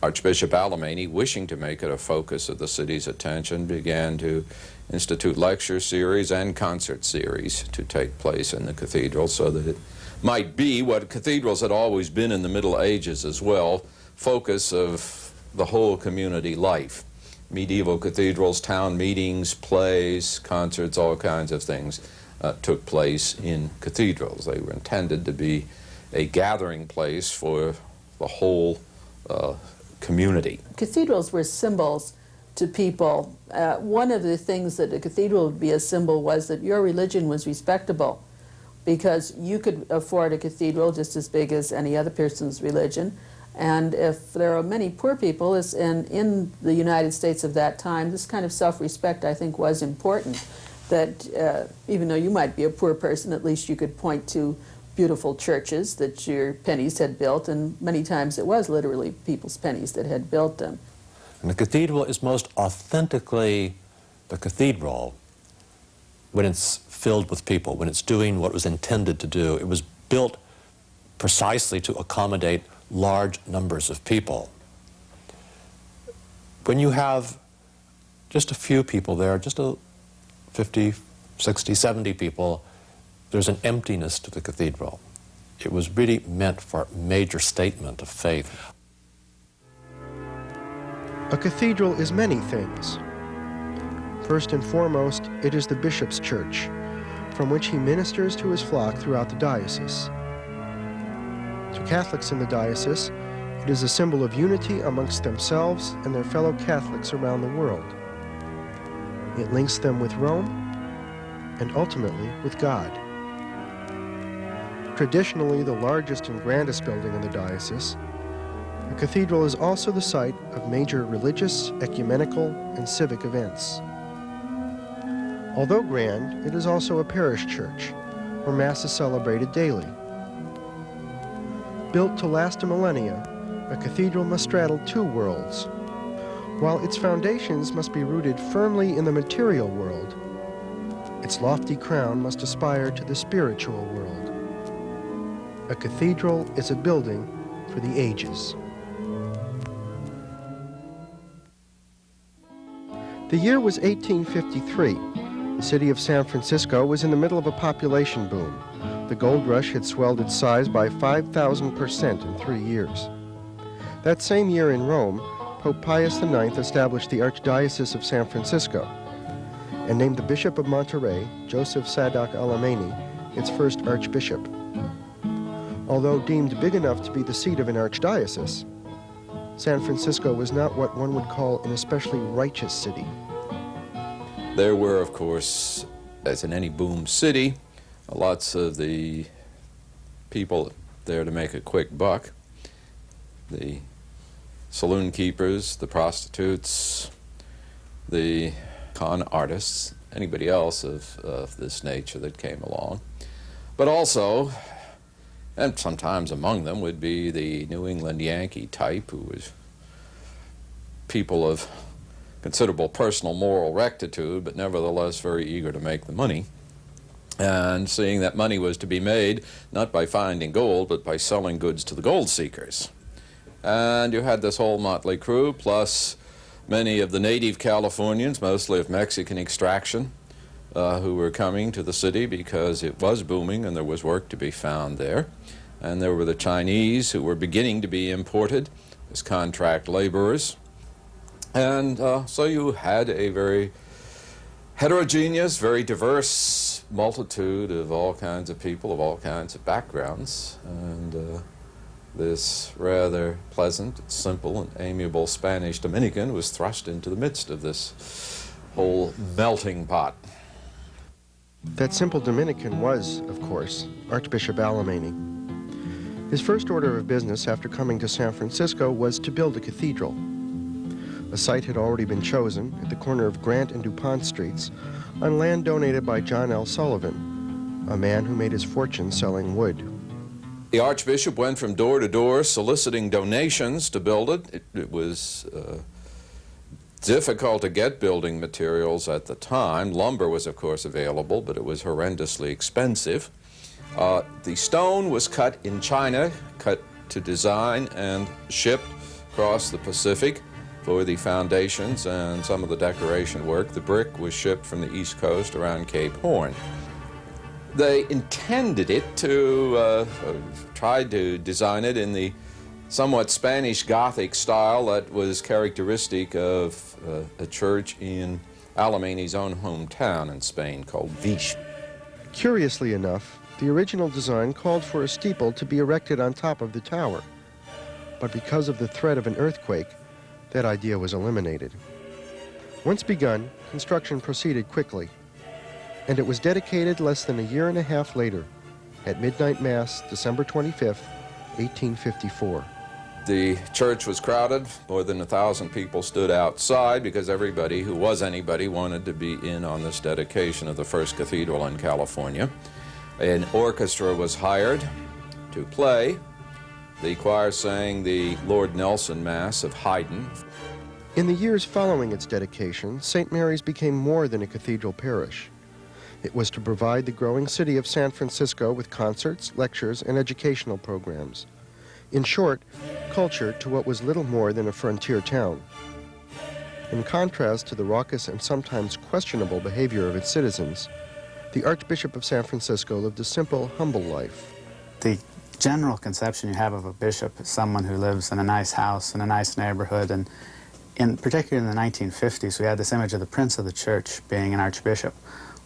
Archbishop Alemany, wishing to make it a focus of the city's attention, began to institute lecture series and concert series to take place in the cathedral so that it might be what cathedrals had always been in the Middle Ages as well, focus of the whole community life. Medieval cathedrals, town meetings, plays, concerts, all kinds of things took place in cathedrals. They were intended to be a gathering place for the whole community. Cathedrals were symbols to people. One of the things that a cathedral would be a symbol was that your religion was respectable, because you could afford a cathedral just as big as any other person's religion. And if there are many poor people, in the United States of that time, this kind of self-respect, I think, was important. That even though you might be a poor person, at least you could point to beautiful churches that your pennies had built, and many times it was literally people's pennies that had built them. And the cathedral is most authentically the cathedral when it's filled with people, when it's doing what it was intended to do. It was built precisely to accommodate large numbers of people. When you have just a few people there, just 50, 60, 70 people, there's an emptiness to the cathedral. It was really meant for a major statement of faith. A cathedral is many things. First and foremost, it is the bishop's church, from which he ministers to his flock throughout the diocese. To Catholics in the diocese, it is a symbol of unity amongst themselves and their fellow Catholics around the world. It links them with Rome and ultimately with God. Traditionally the largest and grandest building in the diocese, the cathedral is also the site of major religious, ecumenical, and civic events. Although grand, it is also a parish church, where Mass is celebrated daily. Built to last a millennia, a cathedral must straddle two worlds. While its foundations must be rooted firmly in the material world, its lofty crown must aspire to the spiritual world. A cathedral is a building for the ages. The year was 1853. The city of San Francisco was in the middle of a population boom. The gold rush had swelled its size by 5,000% in 3 years. That same year in Rome, Pope Pius IX established the Archdiocese of San Francisco and named the Bishop of Monterey, Joseph Sadoc Alemany, its first archbishop. Although deemed big enough to be the seat of an archdiocese, San Francisco was not what one would call an especially righteous city. There were, of course, as in any boom city, lots of the people there to make a quick buck. The saloon keepers, the prostitutes, the con artists, anybody else of this nature that came along. But also, and sometimes among them would be the New England Yankee type, who was people of considerable personal moral rectitude, but nevertheless very eager to make the money. And seeing that money was to be made not by finding gold, but by selling goods to the gold seekers. And you had this whole motley crew, plus many of the native Californians, mostly of Mexican extraction, who were coming to the city because it was booming and there was work to be found there. And there were the Chinese who were beginning to be imported as contract laborers. And so you had a very heterogeneous, very diverse multitude of all kinds of people, of all kinds of backgrounds. And this rather pleasant, simple, and amiable Spanish Dominican was thrust into the midst of this whole melting pot. That simple Dominican was, of course, Archbishop Alemany. His first order of business after coming to San Francisco was to build a cathedral. A site had already been chosen at the corner of Grant and DuPont Streets on land donated by John L. Sullivan, a man who made his fortune selling wood. The Archbishop went from door to door soliciting donations to build it. It was difficult to get building materials at the time. Lumber was, of course, available, but it was horrendously expensive. The stone was cut in China, cut to design and shipped across the Pacific for the foundations and some of the decoration work. The brick was shipped from the East Coast around Cape Horn. They intended it to, tried to design it in the somewhat Spanish Gothic style that was characteristic of a church in Alemany's own hometown in Spain called Vich. Curiously enough, the original design called for a steeple to be erected on top of the tower. But because of the threat of an earthquake, that idea was eliminated. Once begun, construction proceeded quickly, and it was dedicated less than a year and a half later, at midnight mass, December 25th, 1854. The church was crowded. More than 1,000 people stood outside because everybody who was anybody wanted to be in on this dedication of the first cathedral in California. An orchestra was hired to play. The choir sang the Lord Nelson Mass of Haydn. In the years following its dedication, St. Mary's became more than a cathedral parish. It was to provide the growing city of San Francisco with concerts, lectures, and educational programs. In short, culture to what was little more than a frontier town. In contrast to the raucous and sometimes questionable behavior of its citizens, the Archbishop of San Francisco lived a simple, humble life. The general conception you have of a bishop is someone who lives in a nice house, in a nice neighborhood, and particularly in the 1950s, we had this image of the prince of the church being an archbishop.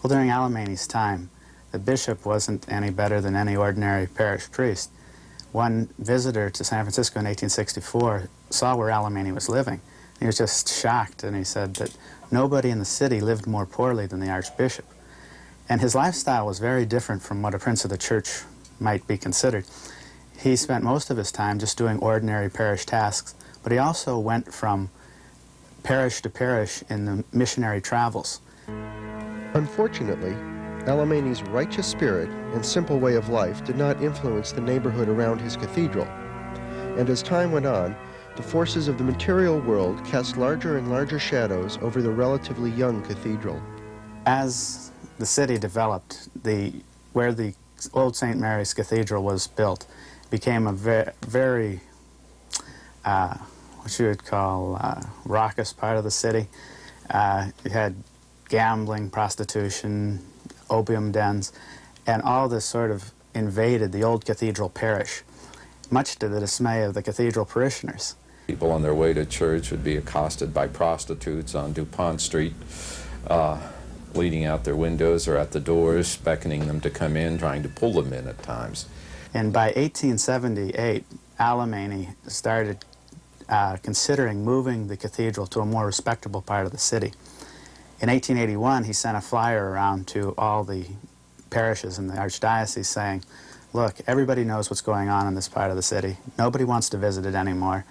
Well, during Alemany's time, the bishop wasn't any better than any ordinary parish priest. One visitor to San Francisco in 1864 saw where Alemany was living. He was just shocked, and he said that nobody in the city lived more poorly than the archbishop. And his lifestyle was very different from what a prince of the church might be considered. He spent most of his time just doing ordinary parish tasks, but he also went from parish to parish in the missionary travels. Unfortunately, Alemany's righteous spirit and simple way of life did not influence the neighborhood around his cathedral. And as time went on, the forces of the material world cast larger and larger shadows over the relatively young cathedral. As the city developed, where the old St. Mary's Cathedral was built became a very what you would call raucous part of the city. It had gambling, prostitution, opium dens, and all this sort of invaded the old cathedral parish, much to the dismay of the cathedral parishioners. People on their way to church would be accosted by prostitutes on DuPont Street, leading out their windows or at the doors, beckoning them to come in, trying to pull them in at times. And by 1878, Alemany started considering moving the cathedral to a more respectable part of the city. In 1881, he sent a flyer around to all the parishes in the archdiocese saying, look, everybody knows what's going on in this part of the city. Nobody wants to visit it anymore,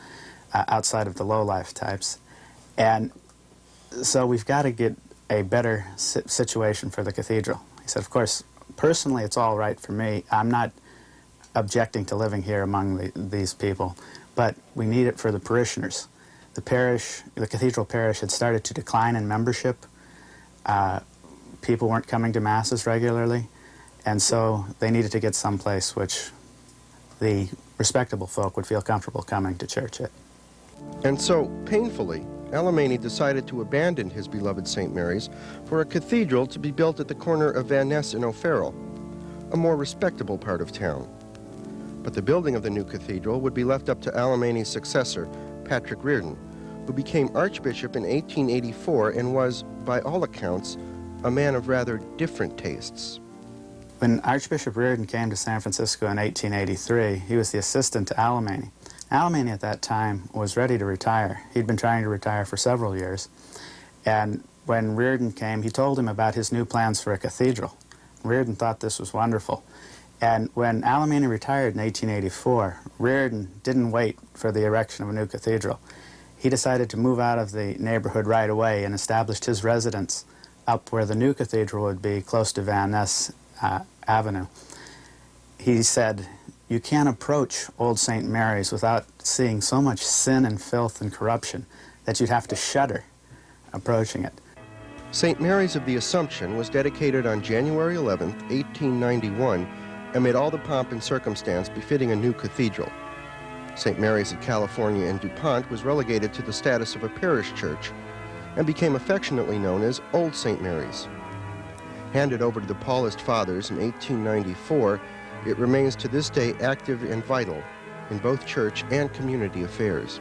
outside of the low-life types. And so we've got to get a better situation for the cathedral. He said, of course, personally it's all right for me. I'm not objecting to living here among these people, but we need it for the parishioners. The cathedral parish had started to decline in membership. People weren't coming to masses regularly, and so they needed to get someplace which the respectable folk would feel comfortable coming to church at. And so, painfully, Alemany decided to abandon his beloved St. Mary's for a cathedral to be built at the corner of Van Ness and O'Farrell, a more respectable part of town. But the building of the new cathedral would be left up to Alemany's successor, Patrick Reardon, who became Archbishop in 1884 and was, by all accounts, a man of rather different tastes. When Archbishop Reardon came to San Francisco in 1883, he was the assistant to Alemany. Alemany at that time was ready to retire. He'd been trying to retire for several years. And when Reardon came, he told him about his new plans for a cathedral. Reardon thought this was wonderful. And when Alemany retired in 1884, Reardon didn't wait for the erection of a new cathedral. He decided to move out of the neighborhood right away and established his residence up where the new cathedral would be, close to Van Ness Avenue. He said, you can't approach Old St. Mary's without seeing so much sin and filth and corruption that you'd have to shudder approaching it. St. Mary's of the Assumption was dedicated on January 11, 1891, amid all the pomp and circumstance befitting a new cathedral. St. Mary's at California and DuPont was relegated to the status of a parish church and became affectionately known as Old St. Mary's. Handed over to the Paulist Fathers in 1894, it remains to this day active and vital in both church and community affairs.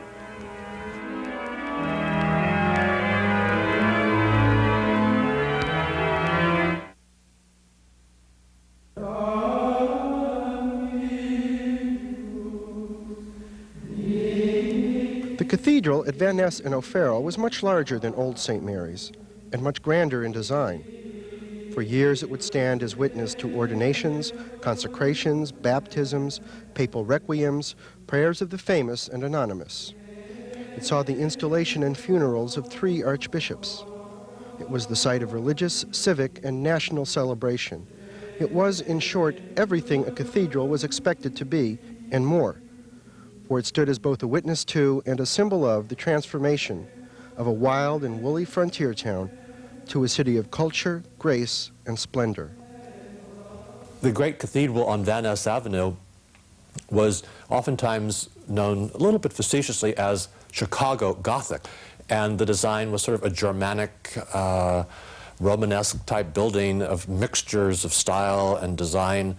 The cathedral at Van Ness and O'Farrell was much larger than Old St. Mary's and much grander in design. For years it would stand as witness to ordinations, consecrations, baptisms, papal requiems, prayers of the famous and anonymous. It saw the installation and funerals of 3 archbishops. It was the site of religious, civic, and national celebration. It was, in short, everything a cathedral was expected to be, and more. For it stood as both a witness to and a symbol of the transformation of a wild and woolly frontier town to a city of culture, grace, and splendor. The great cathedral on Van Ness Avenue was oftentimes known a little bit facetiously as Chicago Gothic, and the design was sort of a Germanic, Romanesque type building of mixtures of style and design.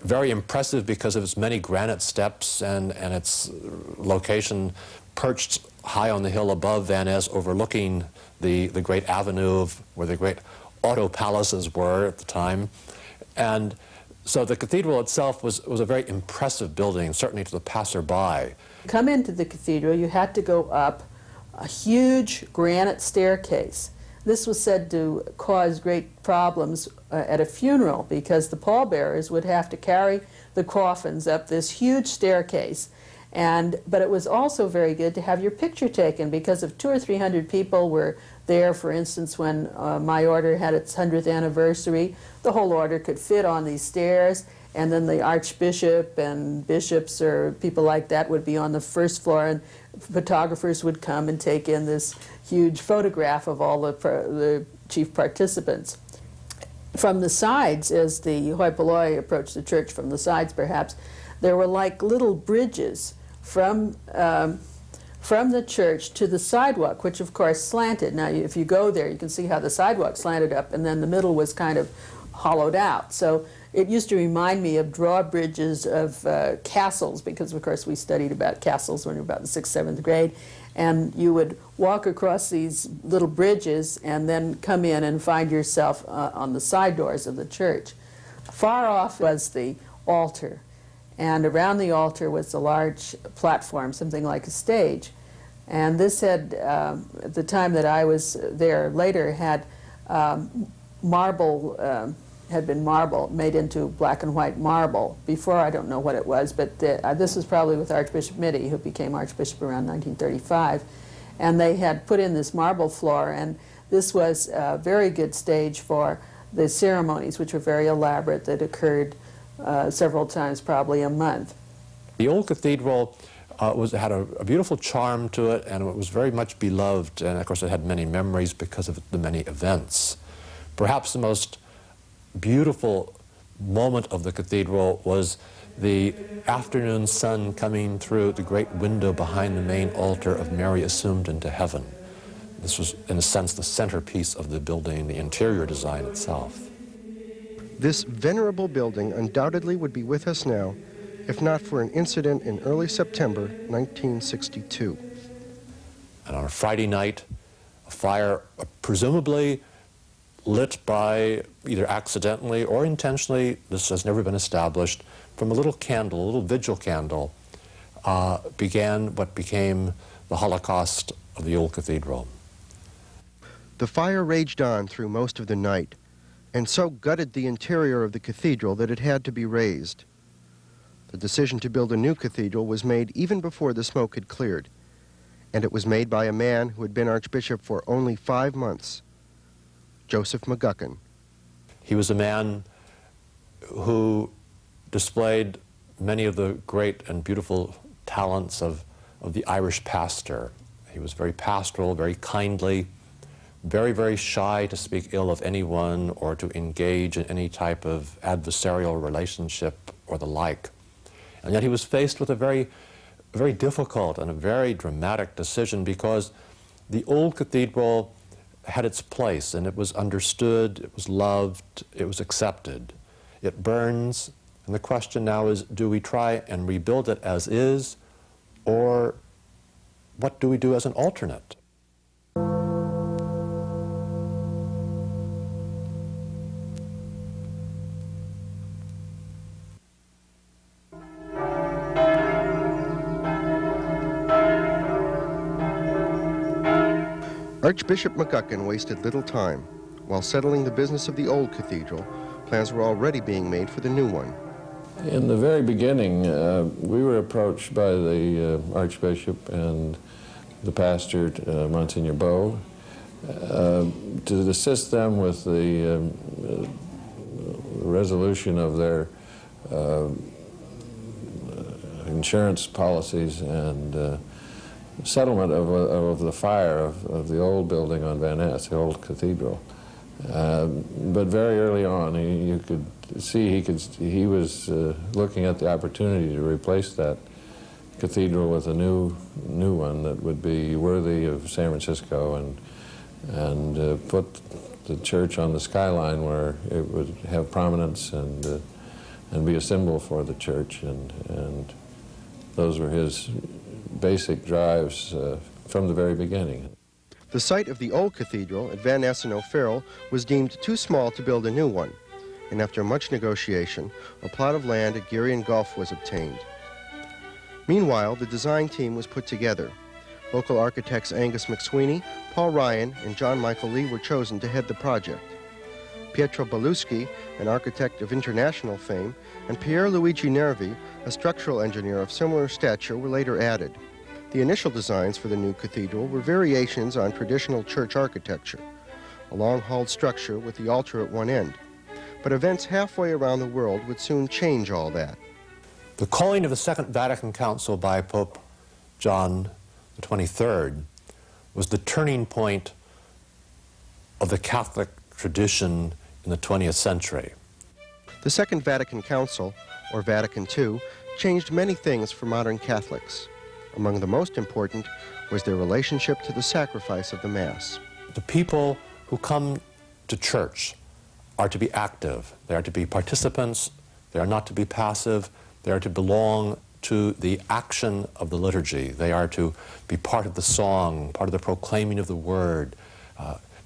Very impressive because of its many granite steps and its location perched high on the hill above Van Ness, overlooking the great avenue of where the great auto palaces were at the time. And so the cathedral itself was a very impressive building, certainly to the passerby. Come into the cathedral, you had to go up a huge granite staircase. This was said to cause great problems at a funeral because the pallbearers would have to carry the coffins up this huge staircase. But it was also very good to have your picture taken because if 200 or 300 people were there, for instance, when my order had its 100th anniversary, the whole order could fit on these stairs, and then the archbishop and bishops or people like that would be on the first floor, and photographers would come and take in this huge photograph of all the chief participants. From the sides, as the hoi polloi approached the church from the sides perhaps, there were like little bridges from the church to the sidewalk, which of course slanted. Now if you go there, you can see how the sidewalk slanted up, and then the middle was kind of hollowed out. So it used to remind me of drawbridges of castles, because of course we studied about castles when we were about in 6th, 7th grade, and you would walk across these little bridges and then come in and find yourself on the side doors of the church. Far off was the altar, and around the altar was a large platform, something like a stage. And this had, at the time that I was there later, had marble, had been marble, made into black and white marble. Before, I don't know what it was, but this was probably with Archbishop Mitty, who became Archbishop around 1935. And they had put in this marble floor, and this was a very good stage for the ceremonies, which were very elaborate, that occurred several times, probably a month. The old cathedral had a beautiful charm to it, and it was very much beloved, and of course it had many memories because of the many events. Perhaps the most beautiful moment of the cathedral was the afternoon sun coming through the great window behind the main altar of Mary Assumed into Heaven. This was, in a sense, the centerpiece of the building, the interior design itself. This venerable building undoubtedly would be with us now, if not for an incident in early September 1962. And on a Friday night, a fire presumably lit by either accidentally or intentionally, this has never been established, from a little candle, a little vigil candle, began what became the Holocaust of the old cathedral. The fire raged on through most of the night, and so gutted the interior of the cathedral that it had to be razed. The decision to build a new cathedral was made even before the smoke had cleared, and it was made by a man who had been Archbishop for only 5 months, Joseph McGuckin. He was a man who displayed many of the great and beautiful talents of the Irish pastor. He was very pastoral, very kindly, very, very shy to speak ill of anyone or to engage in any type of adversarial relationship or the like. And yet he was faced with a very a very difficult and a very dramatic decision, because the old cathedral had its place, and it was understood, it was loved, it was accepted. It burns, and the question now is, do we try and rebuild it as is, or what do we do as an alternate? Archbishop McGuckin wasted little time. While settling the business of the old cathedral, plans were already being made for the new one. In the very beginning, we were approached by the Archbishop and the pastor, Monsignor Beau, to assist them with the resolution of their insurance policies and settlement of the fire of the old building on Van Ness, the old cathedral. But very early on, you could see he was looking at the opportunity to replace that cathedral with a new one that would be worthy of San Francisco and put the church on the skyline where it would have prominence and be a symbol for the church, and those were his basic drives from the very beginning. The site of the old cathedral at Van Ness and O'Farrell was deemed too small to build a new one, and after much negotiation, a plot of land at Geryon Gulf was obtained. Meanwhile, the design team was put together. Local architects Angus McSweeney, Paul Ryan, and John Michael Lee were chosen to head the project. Pietro Beluschi, an architect of international fame, and Pier Luigi Nervi, a structural engineer of similar stature, were later added. The initial designs for the new cathedral were variations on traditional church architecture, a long-hauled structure with the altar at one end. But events halfway around the world would soon change all that. The calling of the Second Vatican Council by Pope John XXIII was the turning point of the Catholic tradition in the 20th century. The Second Vatican Council, or Vatican II, changed many things for modern Catholics. Among the most important was their relationship to the sacrifice of the Mass. The people who come to church are to be active. They are to be participants. They are not to be passive. They are to belong to the action of the liturgy. They are to be part of the song, part of the proclaiming of the word,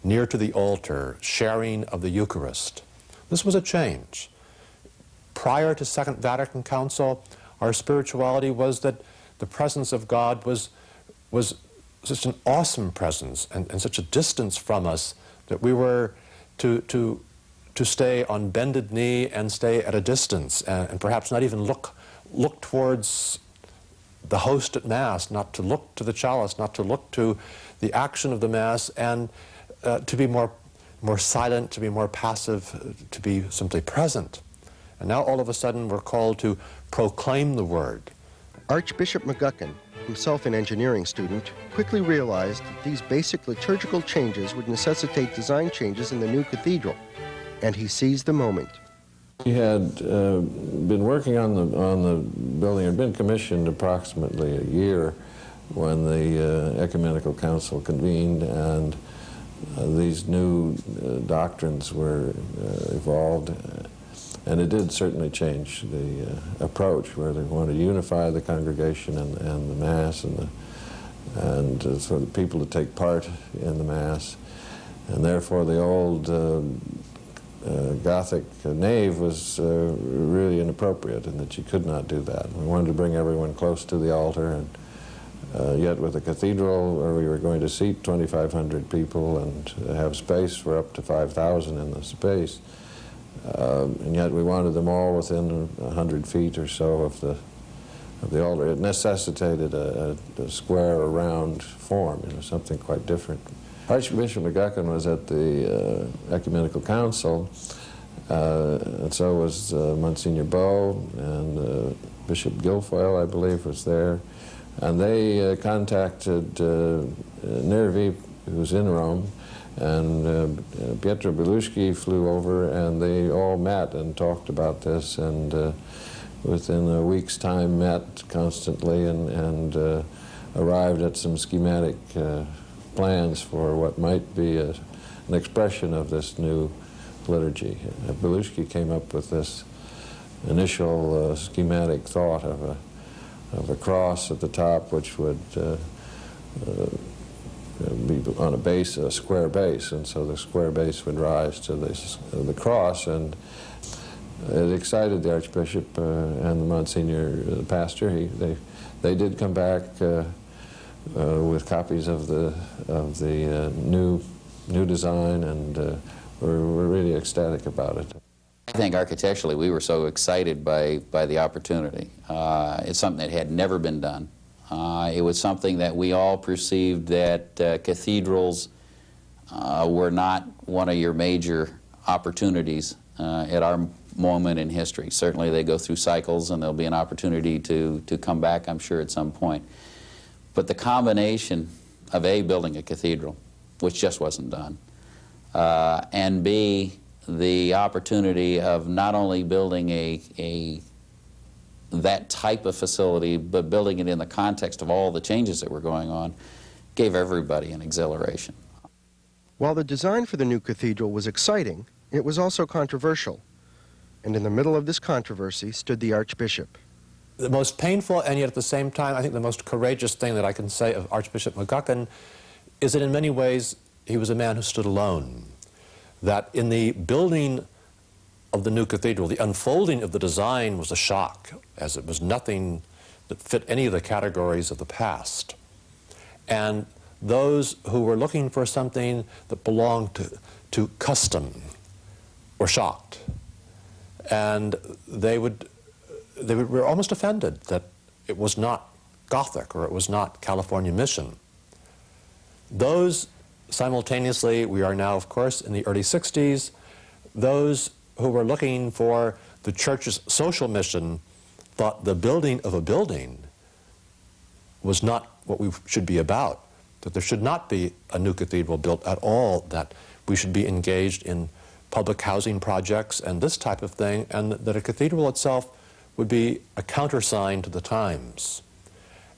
near to the altar, sharing of the Eucharist. This was a change. Prior to Second Vatican Council, our spirituality was that the presence of God was such an awesome presence and such a distance from us that we were to stay on bended knee and stay at a distance and perhaps not even look towards the host at Mass, not to look to the chalice, not to look to the action of the Mass, and to be more silent, to be more passive, to be simply present. And now all of a sudden we're called to proclaim the word. Archbishop McGuckin, himself an engineering student, quickly realized that these basic liturgical changes would necessitate design changes in the new cathedral, and he seized the moment. He had been working on the building, had been commissioned approximately a year when the Ecumenical Council convened, and these new doctrines were evolved. And it did certainly change the approach, where they wanted to unify the congregation and the Mass and for the people to take part in the Mass. And therefore the old Gothic nave was really inappropriate, in that you could not do that. We wanted to bring everyone close to the altar, and yet with a cathedral where we were going to seat 2,500 people and have space for up to 5,000 in the space, and yet we wanted them all within 100 feet or so of the altar. It necessitated a square or round form, something quite different. Archbishop McGuckin was at the Ecumenical Council, and so was Monsignor Beau, and Bishop Guilfoyle, I believe, was there. And they contacted Nervi, who was in Rome, and Pietro Beluschi flew over, and they all met and talked about this, and within a week's time met constantly and arrived at some schematic plans for what might be an expression of this new liturgy. Belushki came up with this initial schematic thought of a cross at the top, which would be on a base, a square base, and so the square base would rise to the cross, and it excited the Archbishop and the Monsignor, the pastor. They did come back with copies of the new design, and were really ecstatic about it. I think architecturally we were so excited by the opportunity. It's something that had never been done. It was something that we all perceived that cathedrals were not one of your major opportunities at our moment in history. Certainly they go through cycles, and there'll be an opportunity to come back, I'm sure, at some point. But the combination of A, building a cathedral, which just wasn't done, and B, the opportunity of not only building that type of facility, but building it in the context of all the changes that were going on, gave everybody an exhilaration. While the design for the new cathedral was exciting, it was also controversial. And in the middle of this controversy stood the Archbishop. The most painful and yet at the same time, I think the most courageous thing that I can say of Archbishop McGuckin is that in many ways he was a man who stood alone. That in the building of the new cathedral, the unfolding of the design was a shock, as it was nothing that fit any of the categories of the past. And those who were looking for something that belonged to custom were shocked. And they were almost offended that it was not Gothic or it was not California Mission. Those simultaneously, we are now, of course, in the early 60s, those who were looking for the church's social mission thought the building of a building was not what we should be about, that there should not be a new cathedral built at all, that we should be engaged in public housing projects and this type of thing, and that a cathedral itself would be a countersign to the times.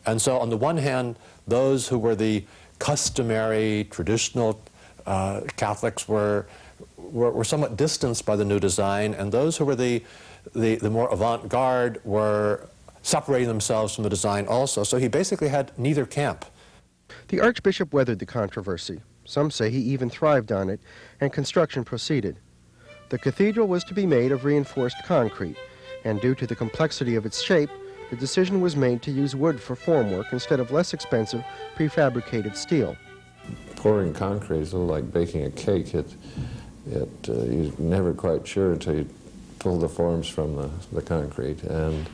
And so on the one hand, those who were the customary, traditional Catholics were somewhat distanced by the new design, and those who were the more avant-garde were separating themselves from the design also. So he basically had neither camp. The Archbishop weathered the controversy. Some say he even thrived on it, and construction proceeded. The cathedral was to be made of reinforced concrete, and due to the complexity of its shape, the decision was made to use wood for formwork instead of less expensive prefabricated steel. Pouring concrete is a little like baking a cake. You're never quite sure until you pull the forms from the concrete. And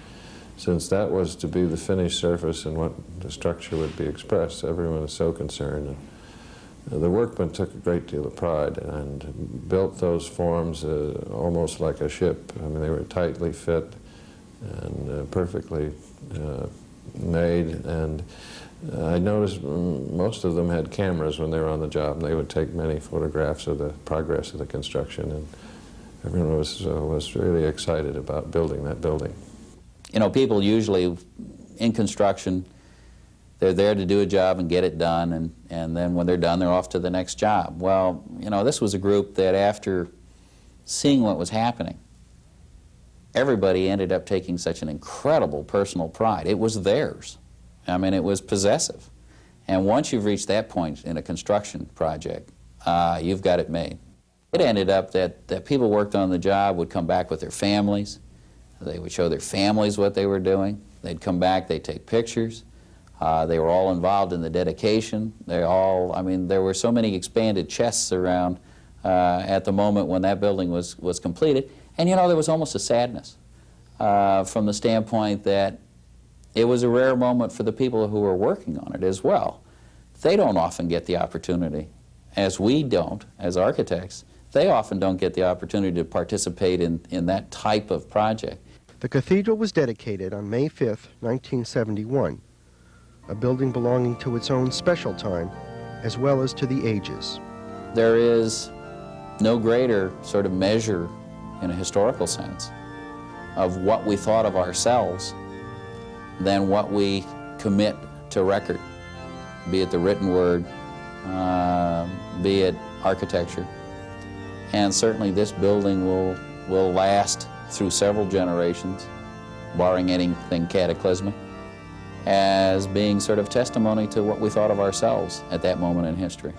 since that was to be the finished surface and what the structure would be expressed, everyone was so concerned. The workmen took a great deal of pride and built those forms almost like a ship. I mean, they were tightly fit and perfectly made. And I noticed most of them had cameras when they were on the job. They would take many photographs of the progress of the construction, and everyone was really excited about building that building. You know, people usually in construction, they're there to do a job and get it done, and then when they're done, they're off to the next job. Well, you know, this was a group that after seeing what was happening, everybody ended up taking such an incredible personal pride. It was theirs. I mean, it was possessive. And once you've reached that point in a construction project, you've got it made. It ended up that people worked on the job would come back with their families. They would show their families what they were doing. They'd come back, they'd take pictures. They were all involved in the dedication. I mean, there were so many expanded chests around at the moment when that building was completed. And you know, there was almost a sadness from the standpoint that it was a rare moment for the people who were working on it as well. They don't often get the opportunity, as we don't, as architects. They often don't get the opportunity to participate in that type of project. The cathedral was dedicated on May 5th, 1971, a building belonging to its own special time, as well as to the ages. There is no greater sort of measure in a historical sense of what we thought of ourselves than what we commit to record, be it the written word, be it architecture. And certainly this building will last through several generations, barring anything cataclysmic, as being sort of testimony to what we thought of ourselves at that moment in history.